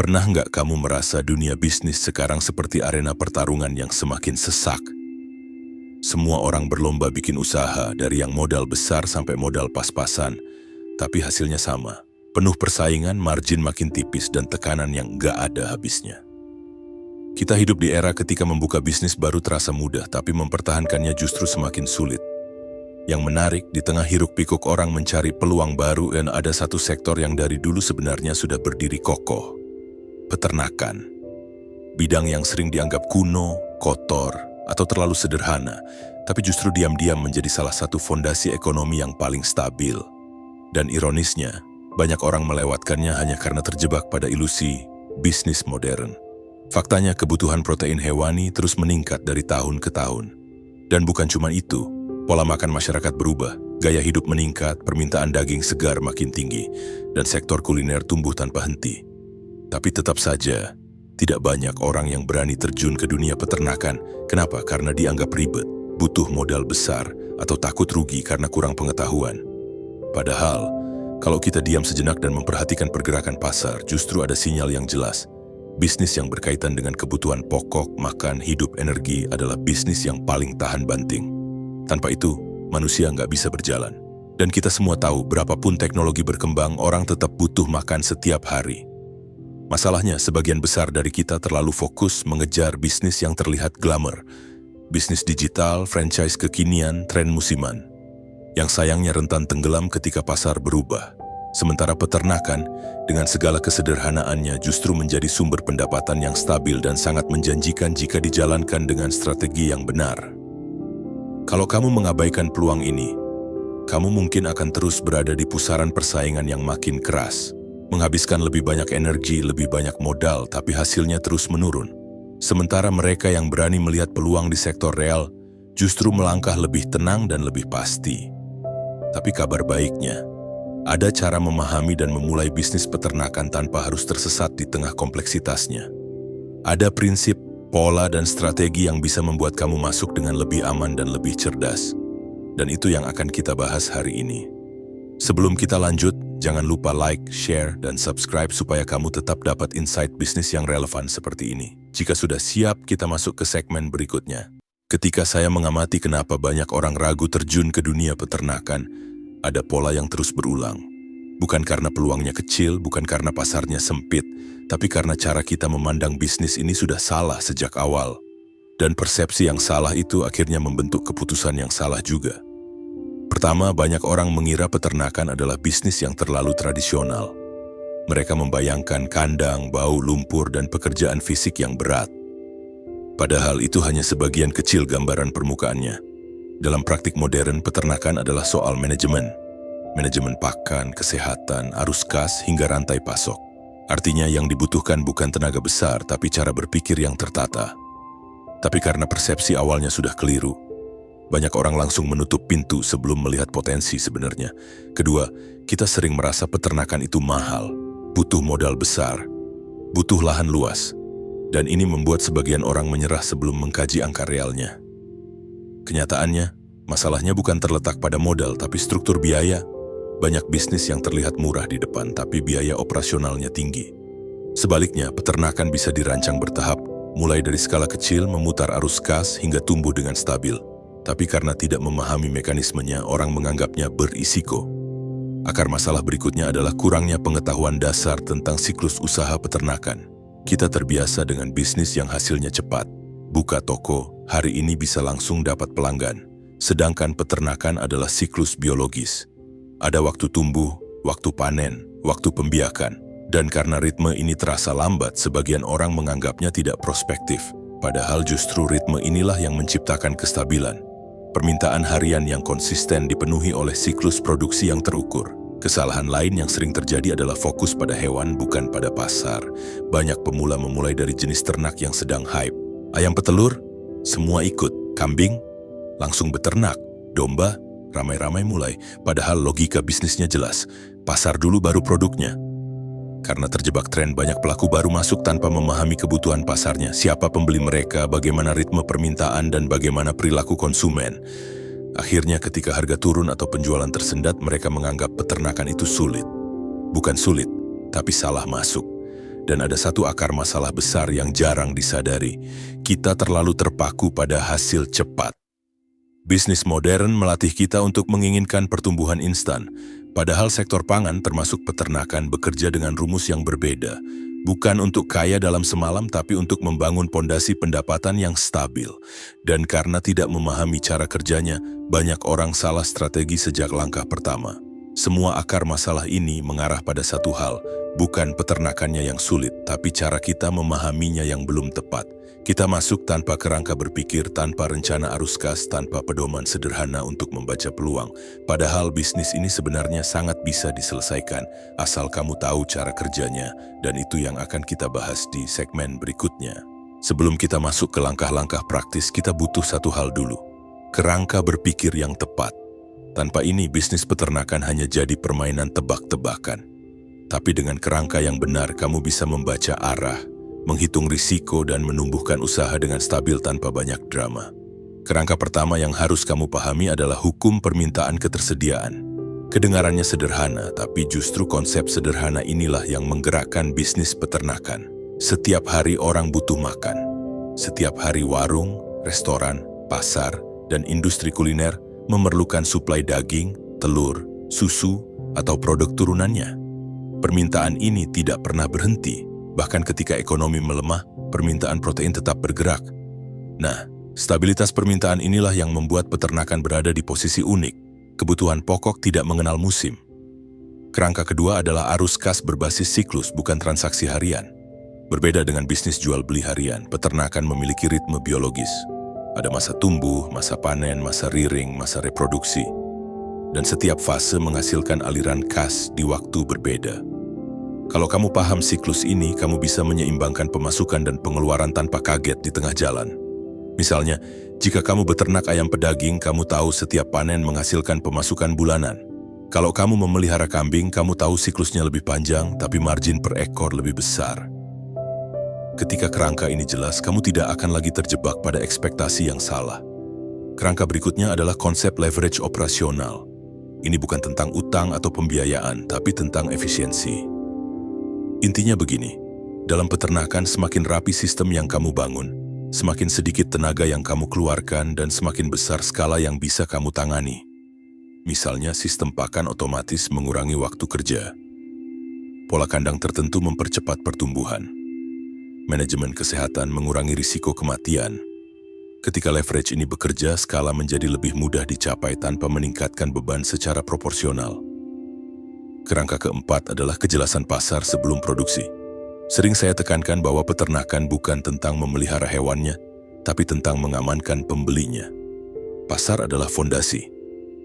Pernah nggak kamu merasa dunia bisnis sekarang seperti arena pertarungan yang semakin sesak? Semua orang berlomba bikin usaha, dari yang modal besar sampai modal pas-pasan, tapi hasilnya sama. Penuh persaingan, margin makin tipis, dan tekanan yang nggak ada habisnya. Kita hidup di era ketika membuka bisnis baru terasa mudah, tapi mempertahankannya justru semakin sulit. Yang menarik, di tengah hiruk-pikuk orang mencari peluang baru, dan ada satu sektor yang dari dulu sebenarnya sudah berdiri kokoh. Peternakan. Bidang yang sering dianggap kuno, kotor, atau terlalu sederhana, tapi justru diam-diam menjadi salah satu fondasi ekonomi yang paling stabil. Dan ironisnya, banyak orang melewatkannya hanya karena terjebak pada ilusi bisnis modern. Faktanya, kebutuhan protein hewani terus meningkat dari tahun ke tahun. Dan bukan cuma itu, pola makan masyarakat berubah, gaya hidup meningkat, permintaan daging segar makin tinggi, dan sektor kuliner tumbuh tanpa henti. Tapi tetap saja, tidak banyak orang yang berani terjun ke dunia peternakan. Kenapa? Karena dianggap ribet, butuh modal besar, atau takut rugi karena kurang pengetahuan. Padahal, kalau kita diam sejenak dan memperhatikan pergerakan pasar, justru ada sinyal yang jelas. Bisnis yang berkaitan dengan kebutuhan pokok, makan, hidup, energi adalah bisnis yang paling tahan banting. Tanpa itu, manusia nggak bisa berjalan. Dan kita semua tahu, berapapun teknologi berkembang, orang tetap butuh makan setiap hari. Masalahnya, sebagian besar dari kita terlalu fokus mengejar bisnis yang terlihat glamour. Bisnis digital, franchise kekinian, tren musiman. Yang sayangnya rentan tenggelam ketika pasar berubah. Sementara peternakan, dengan segala kesederhanaannya, justru menjadi sumber pendapatan yang stabil dan sangat menjanjikan jika dijalankan dengan strategi yang benar. Kalau kamu mengabaikan peluang ini, kamu mungkin akan terus berada di pusaran persaingan yang makin keras. Menghabiskan lebih banyak energi, lebih banyak modal, tapi hasilnya terus menurun. Sementara mereka yang berani melihat peluang di sektor real, justru melangkah lebih tenang dan lebih pasti. Tapi kabar baiknya, ada cara memahami dan memulai bisnis peternakan tanpa harus tersesat di tengah kompleksitasnya. Ada prinsip, pola, dan strategi yang bisa membuat kamu masuk dengan lebih aman dan lebih cerdas. Dan itu yang akan kita bahas hari ini. Sebelum kita lanjut, jangan lupa like, share, dan subscribe supaya kamu tetap dapat insight bisnis yang relevan seperti ini. Jika sudah siap, kita masuk ke segmen berikutnya. Ketika saya mengamati kenapa banyak orang ragu terjun ke dunia peternakan, ada pola yang terus berulang. Bukan karena peluangnya kecil, bukan karena pasarnya sempit, tapi karena cara kita memandang bisnis ini sudah salah sejak awal. Dan persepsi yang salah itu akhirnya membentuk keputusan yang salah juga. Pertama, banyak orang mengira peternakan adalah bisnis yang terlalu tradisional. Mereka membayangkan kandang, bau, lumpur, dan pekerjaan fisik yang berat. Padahal itu hanya sebagian kecil gambaran permukaannya. Dalam praktik modern, peternakan adalah soal manajemen. Manajemen pakan, kesehatan, arus kas, hingga rantai pasok. Artinya yang dibutuhkan bukan tenaga besar, tapi cara berpikir yang tertata. Tapi karena persepsi awalnya sudah keliru, banyak orang langsung menutup pintu sebelum melihat potensi sebenarnya. Kedua, kita sering merasa peternakan itu mahal, butuh modal besar, butuh lahan luas. Dan ini membuat sebagian orang menyerah sebelum mengkaji angka realnya. Kenyataannya, masalahnya bukan terletak pada modal, tapi struktur biaya. Banyak bisnis yang terlihat murah di depan, tapi biaya operasionalnya tinggi. Sebaliknya, peternakan bisa dirancang bertahap, mulai dari skala kecil, memutar arus kas, hingga tumbuh dengan stabil. Tapi karena tidak memahami mekanismenya, orang menganggapnya berisiko. Akar masalah berikutnya adalah kurangnya pengetahuan dasar tentang siklus usaha peternakan. Kita terbiasa dengan bisnis yang hasilnya cepat. Buka toko, hari ini bisa langsung dapat pelanggan. Sedangkan peternakan adalah siklus biologis. Ada waktu tumbuh, waktu panen, waktu pembiakan. Dan karena ritme ini terasa lambat, sebagian orang menganggapnya tidak prospektif. Padahal justru ritme inilah yang menciptakan kestabilan. Permintaan harian yang konsisten dipenuhi oleh siklus produksi yang terukur. Kesalahan lain yang sering terjadi adalah fokus pada hewan bukan pada pasar. Banyak pemula memulai dari jenis ternak yang sedang hype. Ayam petelur, semua ikut. Kambing, langsung beternak. Domba, ramai-ramai mulai. Padahal logika bisnisnya jelas. Pasar dulu baru produknya. Karena terjebak tren, banyak pelaku baru masuk tanpa memahami kebutuhan pasarnya, siapa pembeli mereka, bagaimana ritme permintaan, dan bagaimana perilaku konsumen. Akhirnya ketika harga turun atau penjualan tersendat, mereka menganggap peternakan itu sulit. Bukan sulit, tapi salah masuk. Dan ada satu akar masalah besar yang jarang disadari. Kita terlalu terpaku pada hasil cepat. Bisnis modern melatih kita untuk menginginkan pertumbuhan instan. Padahal sektor pangan termasuk peternakan bekerja dengan rumus yang berbeda. Bukan untuk kaya dalam semalam, tapi untuk membangun pondasi pendapatan yang stabil. Dan karena tidak memahami cara kerjanya, banyak orang salah strategi sejak langkah pertama. Semua akar masalah ini mengarah pada satu hal, bukan peternakannya yang sulit, tapi cara kita memahaminya yang belum tepat. Kita masuk tanpa kerangka berpikir, tanpa rencana arus kas, tanpa pedoman sederhana untuk membaca peluang. Padahal bisnis ini sebenarnya sangat bisa diselesaikan, asal kamu tahu cara kerjanya, dan itu yang akan kita bahas di segmen berikutnya. Sebelum kita masuk ke langkah-langkah praktis, kita butuh satu hal dulu, kerangka berpikir yang tepat. Tanpa ini, bisnis peternakan hanya jadi permainan tebak-tebakan. Tapi dengan kerangka yang benar, kamu bisa membaca arah, menghitung risiko, dan menumbuhkan usaha dengan stabil tanpa banyak drama. Kerangka pertama yang harus kamu pahami adalah hukum permintaan ketersediaan. Kedengarannya sederhana, tapi justru konsep sederhana inilah yang menggerakkan bisnis peternakan. Setiap hari orang butuh makan. Setiap hari warung, restoran, pasar, dan industri kuliner memerlukan suplai daging, telur, susu, atau produk turunannya. Permintaan ini tidak pernah berhenti. Bahkan ketika ekonomi melemah, permintaan protein tetap bergerak. Nah, stabilitas permintaan inilah yang membuat peternakan berada di posisi unik. Kebutuhan pokok tidak mengenal musim. Kerangka kedua adalah arus kas berbasis siklus, bukan transaksi harian. Berbeda dengan bisnis jual beli harian, peternakan memiliki ritme biologis. Ada masa tumbuh, masa panen, masa riring, masa reproduksi. Dan setiap fase menghasilkan aliran kas di waktu berbeda. Kalau kamu paham siklus ini, kamu bisa menyeimbangkan pemasukan dan pengeluaran tanpa kaget di tengah jalan. Misalnya, jika kamu beternak ayam pedaging, kamu tahu setiap panen menghasilkan pemasukan bulanan. Kalau kamu memelihara kambing, kamu tahu siklusnya lebih panjang, tapi margin per ekor lebih besar. Ketika kerangka ini jelas, kamu tidak akan lagi terjebak pada ekspektasi yang salah. Kerangka berikutnya adalah konsep leverage operasional. Ini bukan tentang utang atau pembiayaan, tapi tentang efisiensi. Intinya begini, dalam peternakan semakin rapi sistem yang kamu bangun, semakin sedikit tenaga yang kamu keluarkan dan semakin besar skala yang bisa kamu tangani. Misalnya sistem pakan otomatis mengurangi waktu kerja. Pola kandang tertentu mempercepat pertumbuhan. Manajemen kesehatan mengurangi risiko kematian. Ketika leverage ini bekerja, skala menjadi lebih mudah dicapai tanpa meningkatkan beban secara proporsional. Kerangka keempat adalah kejelasan pasar sebelum produksi. Sering saya tekankan bahwa peternakan bukan tentang memelihara hewannya, tapi tentang mengamankan pembelinya. Pasar adalah fondasi.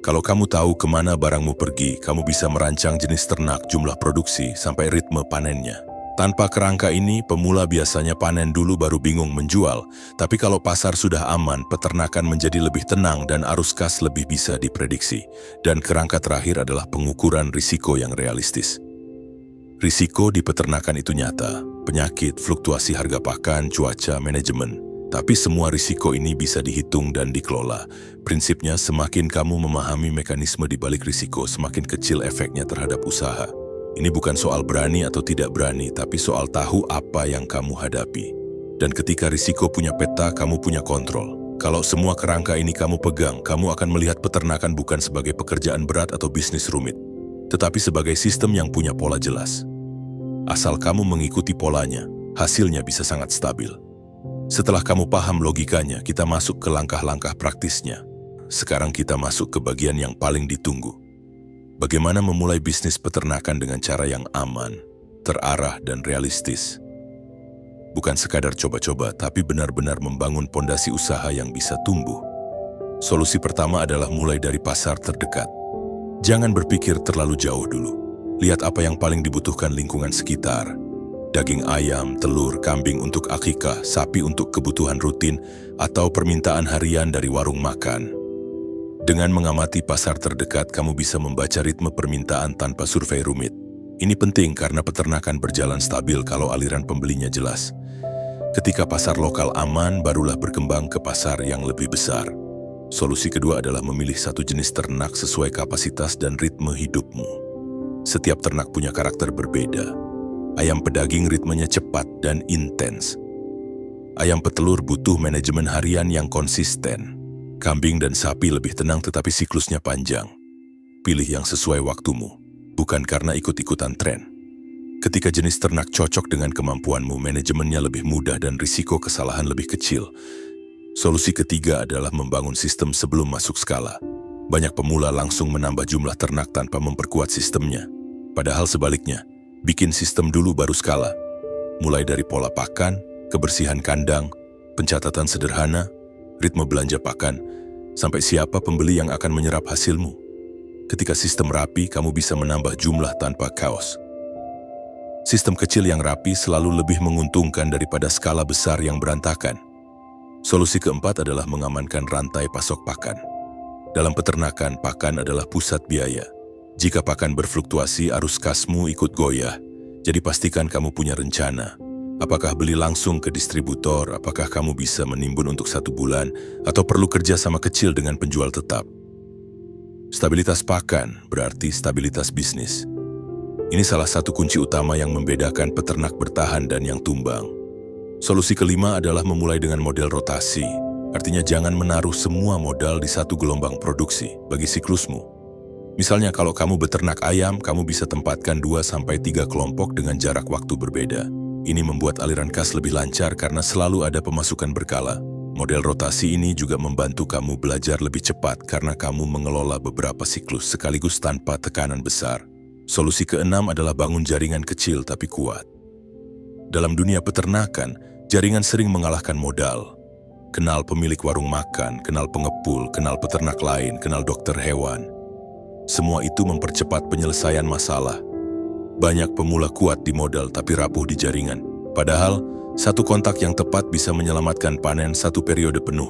Kalau kamu tahu kemana barangmu pergi, kamu bisa merancang jenis ternak, jumlah produksi, sampai ritme panennya. Tanpa kerangka ini, pemula biasanya panen dulu baru bingung menjual. Tapi kalau pasar sudah aman, peternakan menjadi lebih tenang dan arus kas lebih bisa diprediksi. Dan kerangka terakhir adalah pengukuran risiko yang realistis. Risiko di peternakan itu nyata, penyakit, fluktuasi harga pakan, cuaca, manajemen. Tapi semua risiko ini bisa dihitung dan dikelola. Prinsipnya, semakin kamu memahami mekanisme di balik risiko, semakin kecil efeknya terhadap usaha. Ini bukan soal berani atau tidak berani, tapi soal tahu apa yang kamu hadapi. Dan ketika risiko punya peta, kamu punya kontrol. Kalau semua kerangka ini kamu pegang, kamu akan melihat peternakan bukan sebagai pekerjaan berat atau bisnis rumit, tetapi sebagai sistem yang punya pola jelas. Asal kamu mengikuti polanya, hasilnya bisa sangat stabil. Setelah kamu paham logikanya, kita masuk ke langkah-langkah praktisnya. Sekarang kita masuk ke bagian yang paling ditunggu. Bagaimana memulai bisnis peternakan dengan cara yang aman, terarah, dan realistis. Bukan sekadar coba-coba, tapi benar-benar membangun pondasi usaha yang bisa tumbuh. Solusi pertama adalah mulai dari pasar terdekat. Jangan berpikir terlalu jauh dulu. Lihat apa yang paling dibutuhkan lingkungan sekitar. Daging ayam, telur, kambing untuk akikah, sapi untuk kebutuhan rutin, atau permintaan harian dari warung makan. Dengan mengamati pasar terdekat, kamu bisa membaca ritme permintaan tanpa survei rumit. Ini penting karena peternakan berjalan stabil kalau aliran pembelinya jelas. Ketika pasar lokal aman, barulah berkembang ke pasar yang lebih besar. Solusi kedua adalah memilih satu jenis ternak sesuai kapasitas dan ritme hidupmu. Setiap ternak punya karakter berbeda. Ayam pedaging ritmenya cepat dan intens. Ayam petelur butuh manajemen harian yang konsisten. Kambing dan sapi lebih tenang tetapi siklusnya panjang. Pilih yang sesuai waktumu, bukan karena ikut-ikutan tren. Ketika jenis ternak cocok dengan kemampuanmu, manajemennya lebih mudah dan risiko kesalahan lebih kecil. Solusi ketiga adalah membangun sistem sebelum masuk skala. Banyak pemula langsung menambah jumlah ternak tanpa memperkuat sistemnya. Padahal sebaliknya, bikin sistem dulu baru skala. Mulai dari pola pakan, kebersihan kandang, pencatatan sederhana, ritme belanja pakan, sampai siapa pembeli yang akan menyerap hasilmu. Ketika sistem rapi, kamu bisa menambah jumlah tanpa kaos. Sistem kecil yang rapi selalu lebih menguntungkan daripada skala besar yang berantakan. Solusi keempat adalah mengamankan rantai pasok pakan. Dalam peternakan, pakan adalah pusat biaya. Jika pakan berfluktuasi, arus kasmu ikut goyah. Jadi pastikan kamu punya rencana. Apakah beli langsung ke distributor, apakah kamu bisa menimbun untuk 1 bulan, atau perlu kerja sama kecil dengan penjual tetap. Stabilitas pakan berarti stabilitas bisnis. Ini salah satu kunci utama yang membedakan peternak bertahan dan yang tumbang. Solusi kelima adalah memulai dengan model rotasi. Artinya jangan menaruh semua modal di satu gelombang produksi bagi siklusmu. Misalnya kalau kamu beternak ayam, kamu bisa tempatkan 2-3 kelompok dengan jarak waktu berbeda. Ini membuat aliran kas lebih lancar karena selalu ada pemasukan berkala. Model rotasi ini juga membantu kamu belajar lebih cepat karena kamu mengelola beberapa siklus sekaligus tanpa tekanan besar. Solusi keenam adalah bangun jaringan kecil tapi kuat. Dalam dunia peternakan, jaringan sering mengalahkan modal. Kenal pemilik warung makan, kenal pengepul, kenal peternak lain, kenal dokter hewan. Semua itu mempercepat penyelesaian masalah. Banyak pemula kuat di modal tapi rapuh di jaringan. Padahal, satu kontak yang tepat bisa menyelamatkan panen satu periode penuh.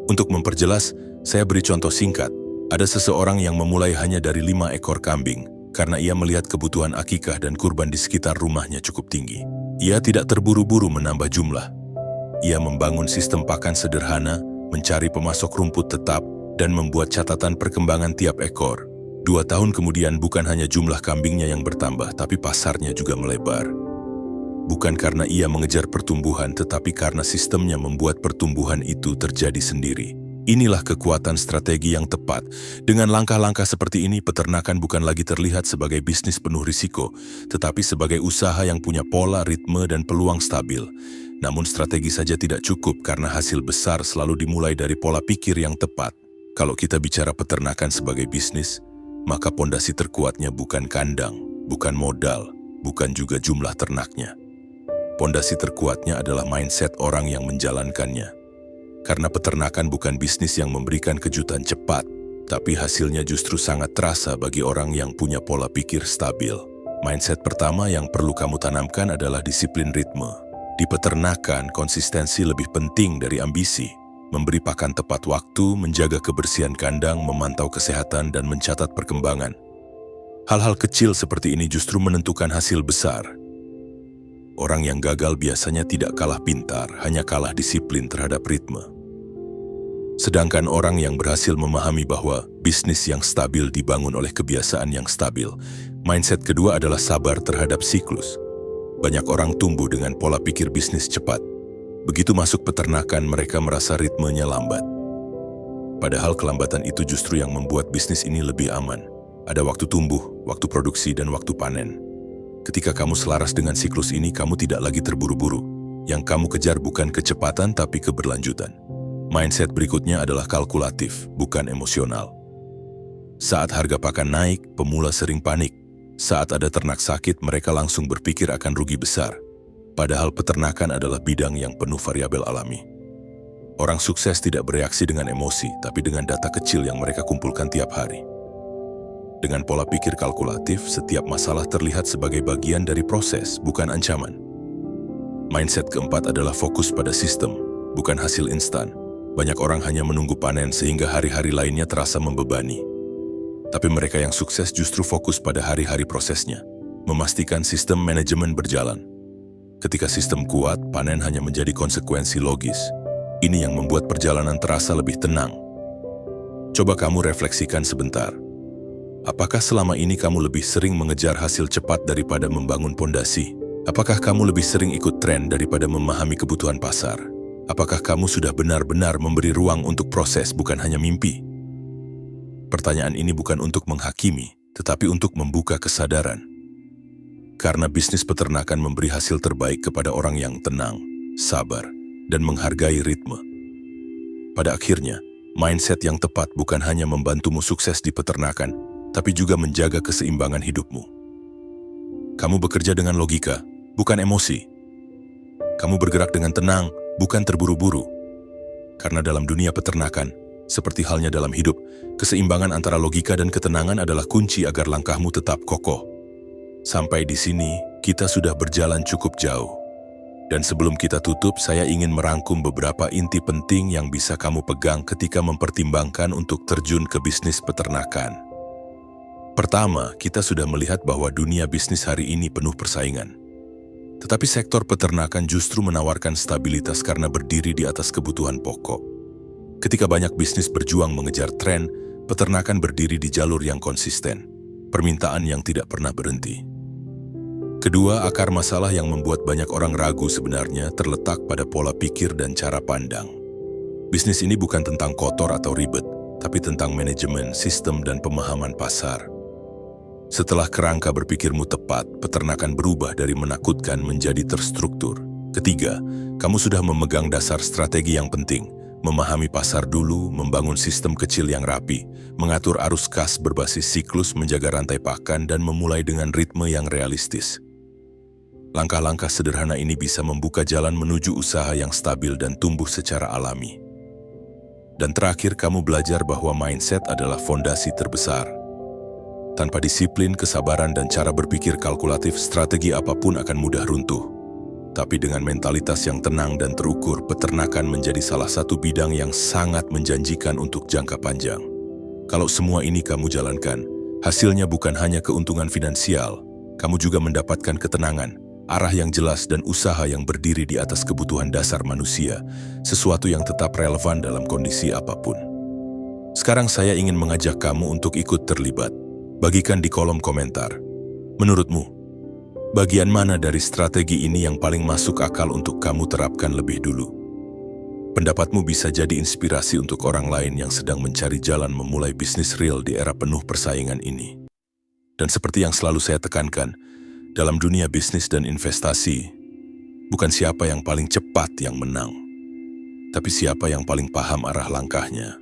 Untuk memperjelas, saya beri contoh singkat. Ada seseorang yang memulai hanya dari 5 ekor kambing, karena ia melihat kebutuhan akikah dan kurban di sekitar rumahnya cukup tinggi. Ia tidak terburu-buru menambah jumlah. Ia membangun sistem pakan sederhana, mencari pemasok rumput tetap, dan membuat catatan perkembangan tiap ekor. 2 tahun kemudian bukan hanya jumlah kambingnya yang bertambah, tapi pasarnya juga melebar. Bukan karena ia mengejar pertumbuhan, tetapi karena sistemnya membuat pertumbuhan itu terjadi sendiri. Inilah kekuatan strategi yang tepat. Dengan langkah-langkah seperti ini, peternakan bukan lagi terlihat sebagai bisnis penuh risiko, tetapi sebagai usaha yang punya pola, ritme, dan peluang stabil. Namun strategi saja tidak cukup karena hasil besar selalu dimulai dari pola pikir yang tepat. Kalau kita bicara peternakan sebagai bisnis, maka pondasi terkuatnya bukan kandang, bukan modal, bukan juga jumlah ternaknya. Pondasi terkuatnya adalah mindset orang yang menjalankannya. Karena peternakan bukan bisnis yang memberikan kejutan cepat, tapi hasilnya justru sangat terasa bagi orang yang punya pola pikir stabil. Mindset pertama yang perlu kamu tanamkan adalah disiplin ritme. Di peternakan, konsistensi lebih penting dari ambisi. Memberi pakan tepat waktu, menjaga kebersihan kandang, memantau kesehatan, dan mencatat perkembangan. Hal-hal kecil seperti ini justru menentukan hasil besar. Orang yang gagal biasanya tidak kalah pintar, hanya kalah disiplin terhadap ritme. Sedangkan orang yang berhasil memahami bahwa bisnis yang stabil dibangun oleh kebiasaan yang stabil. Mindset kedua adalah sabar terhadap siklus. Banyak orang tumbuh dengan pola pikir bisnis cepat. Begitu masuk peternakan, mereka merasa ritmenya lambat. Padahal kelambatan itu justru yang membuat bisnis ini lebih aman. Ada waktu tumbuh, waktu produksi, dan waktu panen. Ketika kamu selaras dengan siklus ini, kamu tidak lagi terburu-buru. Yang kamu kejar bukan kecepatan, tapi keberlanjutan. Mindset berikutnya adalah kalkulatif, bukan emosional. Saat harga pakan naik, pemula sering panik. Saat ada ternak sakit, mereka langsung berpikir akan rugi besar. Padahal peternakan adalah bidang yang penuh variabel alami. Orang sukses tidak bereaksi dengan emosi, tapi dengan data kecil yang mereka kumpulkan tiap hari. Dengan pola pikir kalkulatif, setiap masalah terlihat sebagai bagian dari proses, bukan ancaman. Mindset keempat adalah fokus pada sistem, bukan hasil instan. Banyak orang hanya menunggu panen sehingga hari-hari lainnya terasa membebani. Tapi mereka yang sukses justru fokus pada hari-hari prosesnya, memastikan sistem manajemen berjalan. Ketika sistem kuat, panen hanya menjadi konsekuensi logis. Ini yang membuat perjalanan terasa lebih tenang. Coba kamu refleksikan sebentar. Apakah selama ini kamu lebih sering mengejar hasil cepat daripada membangun pondasi? Apakah kamu lebih sering ikut tren daripada memahami kebutuhan pasar? Apakah kamu sudah benar-benar memberi ruang untuk proses, bukan hanya mimpi? Pertanyaan ini bukan untuk menghakimi, tetapi untuk membuka kesadaran. Karena bisnis peternakan memberi hasil terbaik kepada orang yang tenang, sabar, dan menghargai ritme. Pada akhirnya, mindset yang tepat bukan hanya membantumu sukses di peternakan, tapi juga menjaga keseimbangan hidupmu. Kamu bekerja dengan logika, bukan emosi. Kamu bergerak dengan tenang, bukan terburu-buru. Karena dalam dunia peternakan, seperti halnya dalam hidup, keseimbangan antara logika dan ketenangan adalah kunci agar langkahmu tetap kokoh. Sampai di sini, kita sudah berjalan cukup jauh. Dan sebelum kita tutup, saya ingin merangkum beberapa inti penting yang bisa kamu pegang ketika mempertimbangkan untuk terjun ke bisnis peternakan. Pertama, kita sudah melihat bahwa dunia bisnis hari ini penuh persaingan. Tetapi sektor peternakan justru menawarkan stabilitas karena berdiri di atas kebutuhan pokok. Ketika banyak bisnis berjuang mengejar tren, peternakan berdiri di jalur yang konsisten, permintaan yang tidak pernah berhenti. Kedua, akar masalah yang membuat banyak orang ragu sebenarnya terletak pada pola pikir dan cara pandang. Bisnis ini bukan tentang kotor atau ribet, tapi tentang manajemen, sistem, dan pemahaman pasar. Setelah kerangka berpikirmu tepat, peternakan berubah dari menakutkan menjadi terstruktur. Ketiga, kamu sudah memegang dasar strategi yang penting, memahami pasar dulu, membangun sistem kecil yang rapi, mengatur arus kas berbasis siklus, menjaga rantai pakan, dan memulai dengan ritme yang realistis. Langkah-langkah sederhana ini bisa membuka jalan menuju usaha yang stabil dan tumbuh secara alami. Dan terakhir, kamu belajar bahwa mindset adalah fondasi terbesar. Tanpa disiplin, kesabaran, dan cara berpikir kalkulatif, strategi apapun akan mudah runtuh. Tapi dengan mentalitas yang tenang dan terukur, peternakan menjadi salah satu bidang yang sangat menjanjikan untuk jangka panjang. Kalau semua ini kamu jalankan, hasilnya bukan hanya keuntungan finansial, kamu juga mendapatkan ketenangan, arah yang jelas, dan usaha yang berdiri di atas kebutuhan dasar manusia, sesuatu yang tetap relevan dalam kondisi apapun. Sekarang saya ingin mengajak kamu untuk ikut terlibat. Bagikan di kolom komentar. Menurutmu, bagian mana dari strategi ini yang paling masuk akal untuk kamu terapkan lebih dulu? Pendapatmu bisa jadi inspirasi untuk orang lain yang sedang mencari jalan memulai bisnis real di era penuh persaingan ini. Dan seperti yang selalu saya tekankan, dalam dunia bisnis dan investasi, bukan siapa yang paling cepat yang menang, tapi siapa yang paling paham arah langkahnya.